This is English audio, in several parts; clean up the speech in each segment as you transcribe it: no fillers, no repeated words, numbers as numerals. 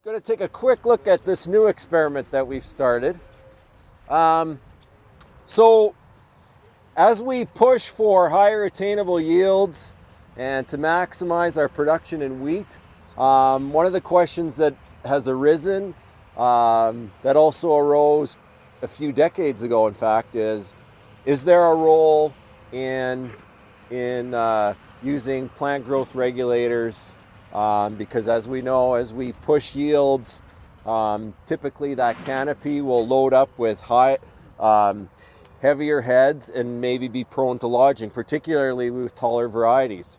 going to take a quick look at this new experiment that we've started. So as we push for higher attainable yields and to maximize our production in wheat, one of the questions that has arisen, that also arose a few decades ago, in fact, is there a role in using plant growth regulators? Because as we know, as we push yields, typically that canopy will load up with heavier heads and maybe be prone to lodging, particularly with taller varieties.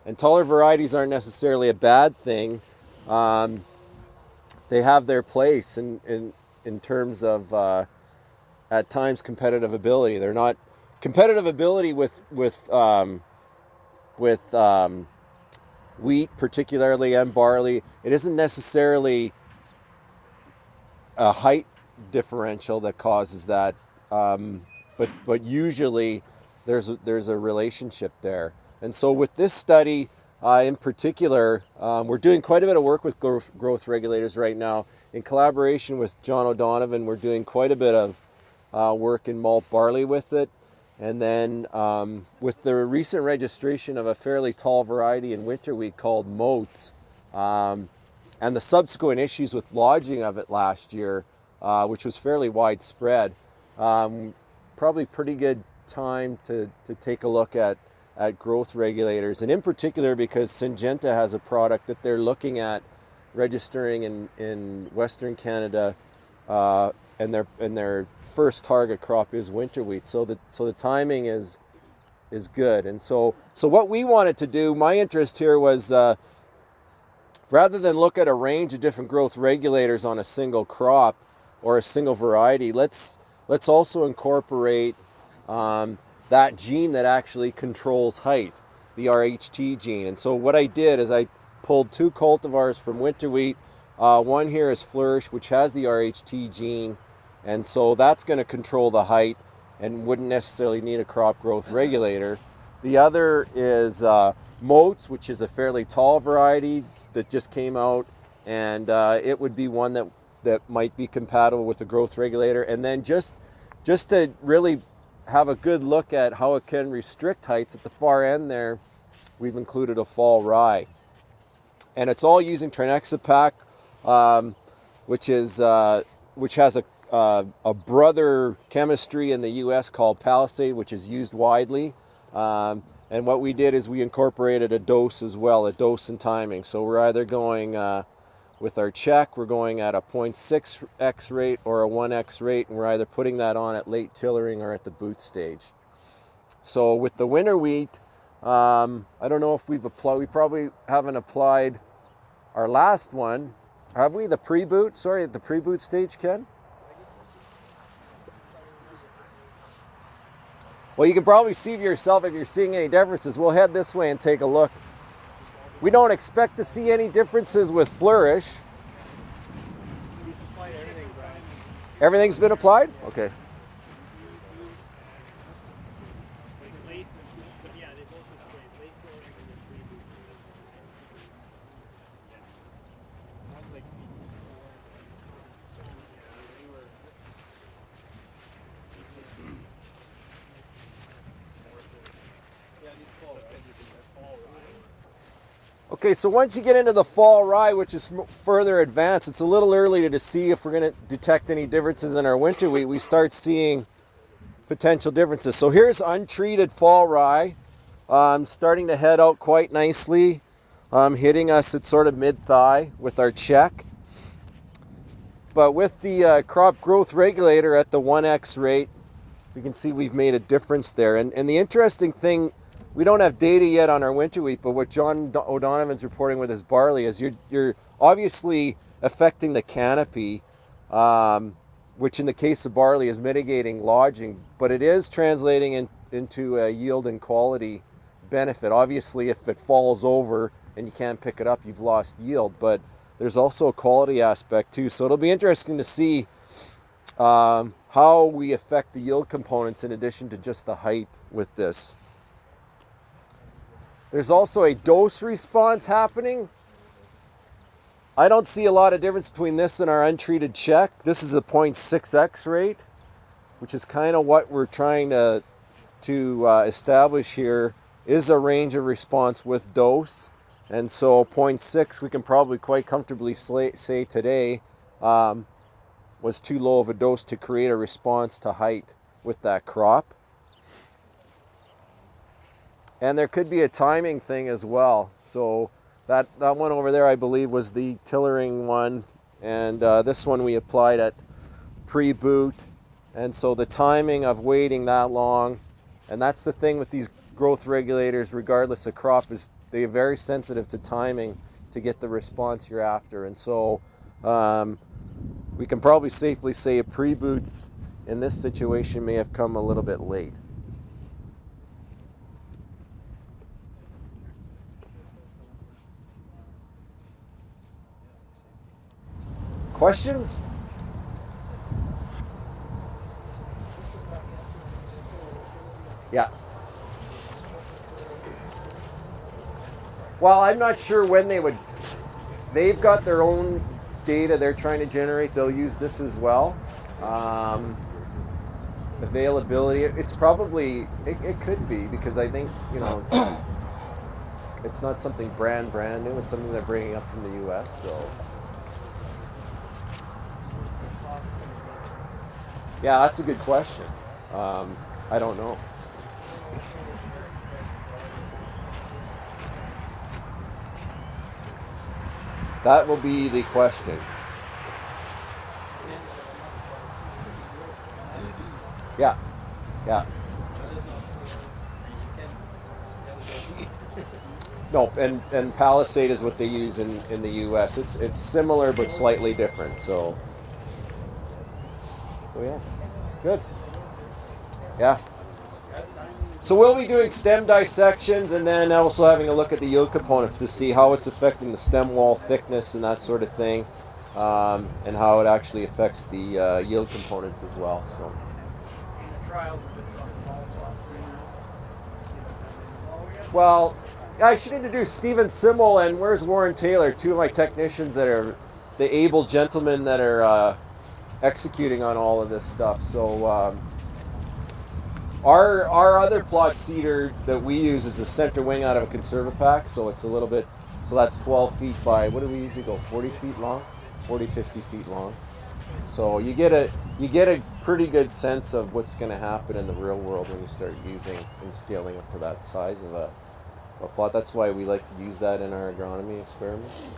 And taller varieties aren't necessarily a bad thing. They have their place in terms of at times competitive ability. They're not competitive ability with wheat particularly, and barley. It isn't necessarily a height differential that causes that, but usually there's a relationship there. And so with this study in particular, we're doing quite a bit of work with growth regulators right now. In collaboration with John O'Donovan, we're doing quite a bit of work in malt barley with it. And then with the recent registration of a fairly tall variety in winter wheat called Moats, and the subsequent issues with lodging of it last year, which was fairly widespread, probably pretty good time to take a look at growth regulators. And in particular because Syngenta has a product that they're looking at registering in Western Canada, and their first target crop is winter wheat, so the timing is good. And so what we wanted to do, my interest here was rather than look at a range of different growth regulators on a single crop or a single variety, let's also incorporate that gene that actually controls height, the RHT gene. And so what I did is I pulled 2 cultivars from winter wheat. One here is Flourish, which has the RHT gene. And so that's going to control the height and wouldn't necessarily need a crop growth regulator. The other is Moats, which is a fairly tall variety that just came out, and it would be one that might be compatible with a growth regulator. And then just to really have a good look at how it can restrict heights, at the far end there, we've included a fall rye. And it's all using trinexapac, which has a brother chemistry in the US called Palisade, which is used widely. And what we did is we incorporated a dose as well, a dose and timing. So we're either going with our check, we're going at a 0.6x rate or a 1x rate, and we're either putting that on at late tillering or at the boot stage. So with the winter wheat, I don't know if we probably haven't applied our last one. Have we? The pre-boot? Sorry, at the pre-boot stage, Ken? Well, you can probably see for yourself if you're seeing any differences. We'll head this way and take a look. We don't expect to see any differences with Flourish. Everything's been applied? Okay. Okay, so once you get into the fall rye, which is further advanced, it's a little early to see if we're going to detect any differences in our winter wheat. We start seeing potential differences. So here's untreated fall rye, starting to head out quite nicely, hitting us at sort of mid-thigh with our check. But with the crop growth regulator at the 1x rate, we can see we've made a difference there. And the interesting thing, we don't have data yet on our winter wheat, but what John O'Donovan's reporting with his barley is you're obviously affecting the canopy, which in the case of barley is mitigating lodging, but it is translating into a yield and quality benefit. Obviously, if it falls over and you can't pick it up, you've lost yield, but there's also a quality aspect too. So it'll be interesting to see how we affect the yield components in addition to just the height with this. There's also a dose response happening. I don't see a lot of difference between this and our untreated check. This is a 0.6x rate, which is kind of what we're trying to establish here, is a range of response with dose. And so 0.6 we can probably quite comfortably say today was too low of a dose to create a response to height with that crop. And there could be a timing thing as well. So that one over there, I believe, was the tillering one. And this one we applied at pre-boot. And so the timing of waiting that long, and that's the thing with these growth regulators, regardless of crop, is they're very sensitive to timing to get the response you're after. And so we can probably safely say pre-boots in this situation may have come a little bit late. Questions? Yeah. Well, I'm not sure when they would. They've got their own data they're trying to generate. They'll use this as well. Availability, it's probably, it could be, because I think, it's not something brand new. It's something they're bringing up from the US, so. Yeah, that's a good question. I don't know. That will be the question. Yeah. No, and Palisade is what they use in the US. It's similar but slightly different. So yeah, good. Yeah. So we'll be doing stem dissections and then also having a look at the yield components to see how it's affecting the stem wall thickness and that sort of thing, and how it actually affects the yield components as well. So. Trials are just on small plots. Well, I should introduce Stephen Simmel and where's Warren Taylor, two of my technicians that are the able gentlemen that are executing on all of this stuff. So our other plot seeder that we use is a center wing out of a Conservapac, so it's a little bit, so that's 12 feet by, what do we usually go, 40 feet long? 40, 50 feet long. So you get a pretty good sense of what's going to happen in the real world when you start using and scaling up to that size of a plot. That's why we like to use that in our agronomy experiments.